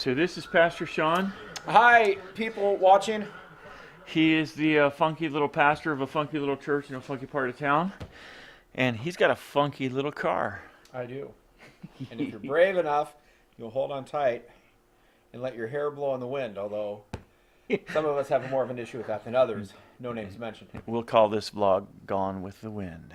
So this is Pastor Sean. Hi, people watching. He is the funky little pastor of a funky little church in a funky part of town. And he's got a funky little car. I do. And if you're brave enough, you'll hold on tight and let your hair blow in the wind, although some of us have more of an issue with that than others. No names mentioned. We'll call this vlog Gone with the Wind.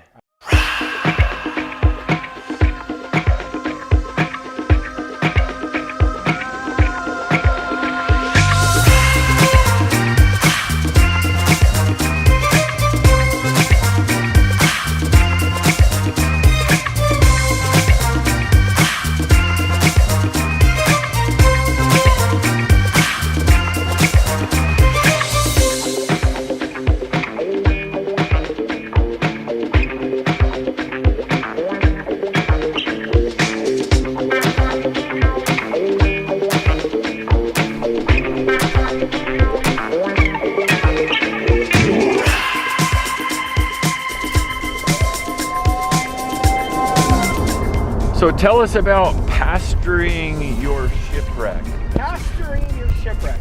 So tell us about pastoring your shipwreck. Pastoring your shipwreck.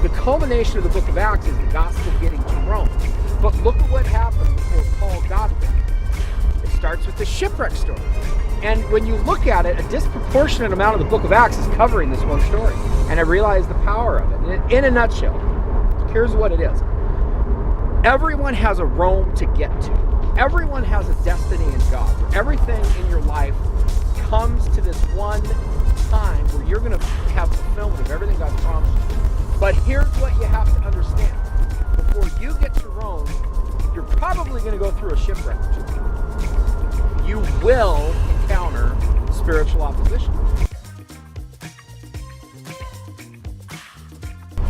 The culmination of the book of Acts is the gospel getting to Rome. But look at what happened before Paul got there. It starts with the shipwreck story. And when you look at it, a disproportionate amount of the book of Acts is covering this one story. And I realized the power of it. And in a nutshell, here's what it is. Everyone has a Rome to get to. Everyone has a destiny in God. Everything in your life comes to this one time where you're going to have fulfillment of everything God promised you. But here's what you have to understand. Before you get to Rome, you're probably going to go through a shipwreck or two. You will encounter spiritual opposition.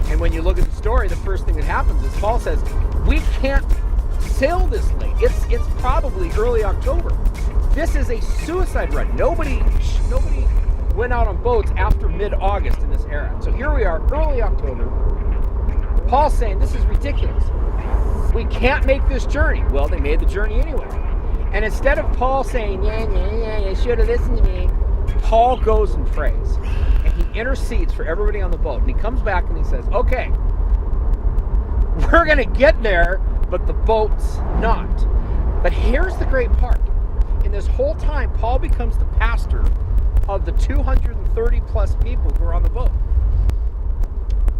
And when you look at the story, the first thing that happens is Paul says, we can't sail this late. It's probably early October. This is a suicide run. Nobody went out on boats after mid-August in this era. So here we are, early October. Paul's saying this is ridiculous. We can't make this journey. Well, they made the journey anyway. And instead of Paul saying, yeah, you should have listened to me, Paul goes and prays. And he intercedes for everybody on the boat. And he comes back and he says, okay, we're going to get there, but the boat's not. But here's the great part. In this whole time, Paul becomes the pastor of the 230 plus people who are on the boat.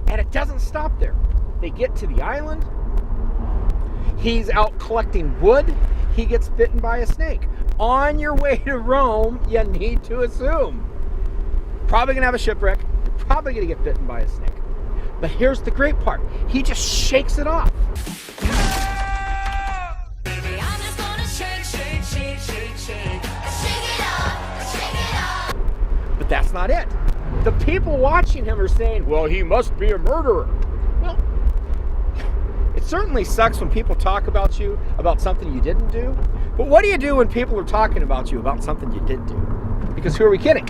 And it doesn't stop there. They get to the island. He's out collecting wood. He gets bitten by a snake. On your way to Rome, you need to assume. Probably going to have a shipwreck. You're probably going to get bitten by a snake. But here's the great part. He just shakes it off. But that's not it. The people watching him are saying, well, he must be a murderer. Well, it certainly sucks when people talk about you about something you didn't do. But what do you do when people are talking about you about something you did do? Because who are we kidding?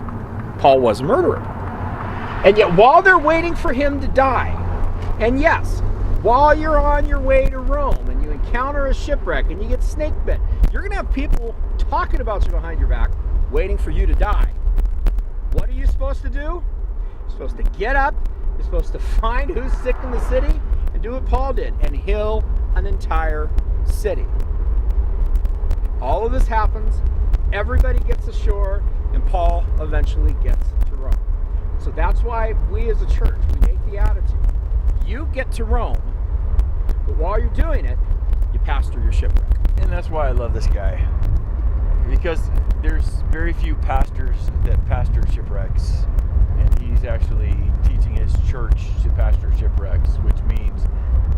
Paul was a murderer. And yet while they're waiting for him to die, and yes, while you're on your way to Rome and you encounter a shipwreck and you get snake bit, you're going to have people talking about you behind your back, waiting for you to die. What are you supposed to do? You're supposed to get up, you're supposed to find who's sick in the city, and do what Paul did, and heal an entire city. All of this happens, everybody gets ashore, and Paul eventually gets to Rome. So that's why we as a church, we make the attitude. You get to Rome, but while you're doing it, you pastor your shipwreck. And that's why I love this guy. Because there's very few pastors that pastor shipwrecks. And he's actually teaching his church to pastor shipwrecks, which means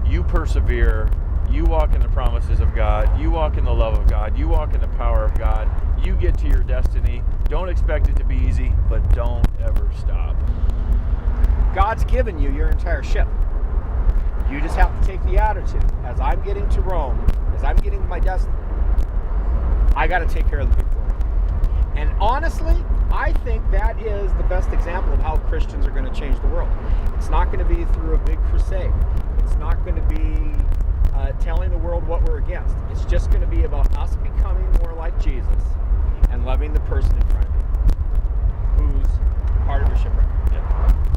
you persevere, you walk in the promises of God, you walk in the love of God, you walk in the power of God, you get to your destiny. Don't expect it to be easy, but don't ever stop. God's given you your entire ship. You just have to take the attitude. As I'm getting to Rome, as I'm getting to my destiny, I got to take care of the people. And honestly, I think that is the best example of how Christians are going to change the world. It's not going to be through a big crusade. It's not going to be telling the world what we're against. It's just going to be about us becoming more like Jesus and loving the person in front of you who's part of a shipwreck. Yeah.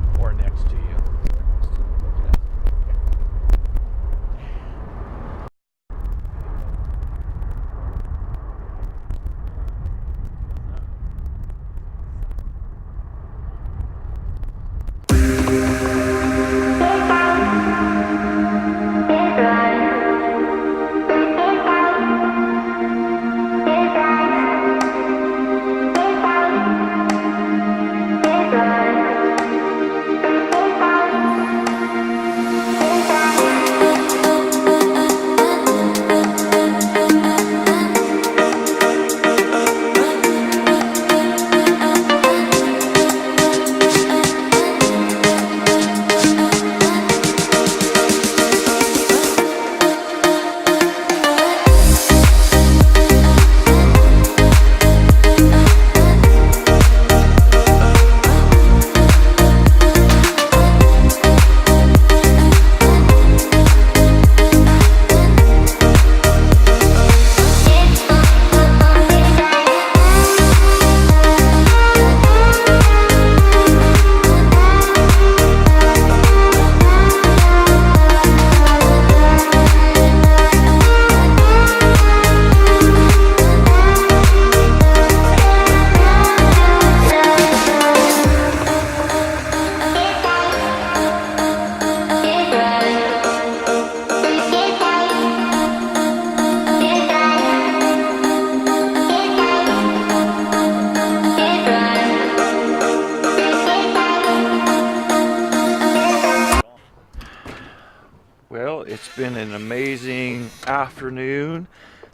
It's been an amazing afternoon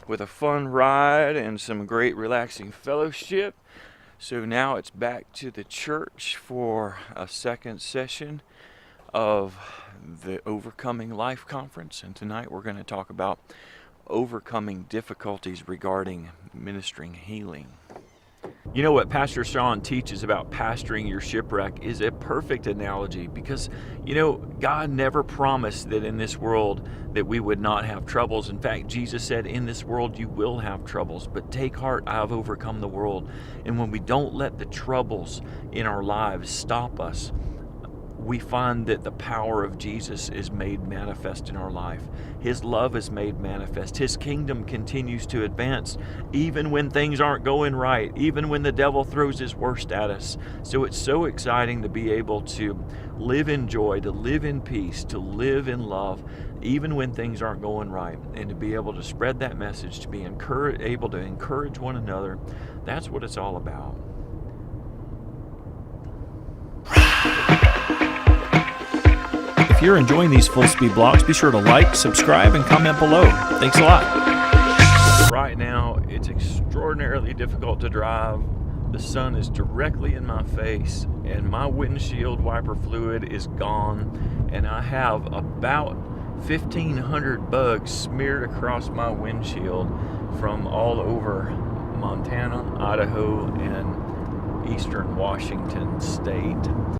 with a fun ride and some great relaxing fellowship. So now it's back to the church for a second session of the Overcoming Life Conference. And tonight we're going to talk about overcoming difficulties regarding ministering healing. You know what Pastor Sean teaches about pastoring your shipwreck is a perfect analogy because, you know, God never promised that in this world that we would not have troubles. In fact, Jesus said, in this world you will have troubles, but take heart, I have overcome the world. And when we don't let the troubles in our lives stop us, we find that the power of Jesus is made manifest in our life. His love is made manifest. His kingdom continues to advance even when things aren't going right, even when the devil throws his worst at us. So it's so exciting to be able to live in joy, to live in peace, to live in love, even when things aren't going right, and to be able to spread that message, to be able to encourage one another. That's what it's all about. If you're enjoying these Full Speed blogs, be sure to like, subscribe, and comment below. Thanks a lot. Right now, it's extraordinarily difficult to drive. The sun is directly in my face, and my windshield wiper fluid is gone, and I have about 1,500 bugs smeared across my windshield from all over Montana, Idaho, and eastern Washington state.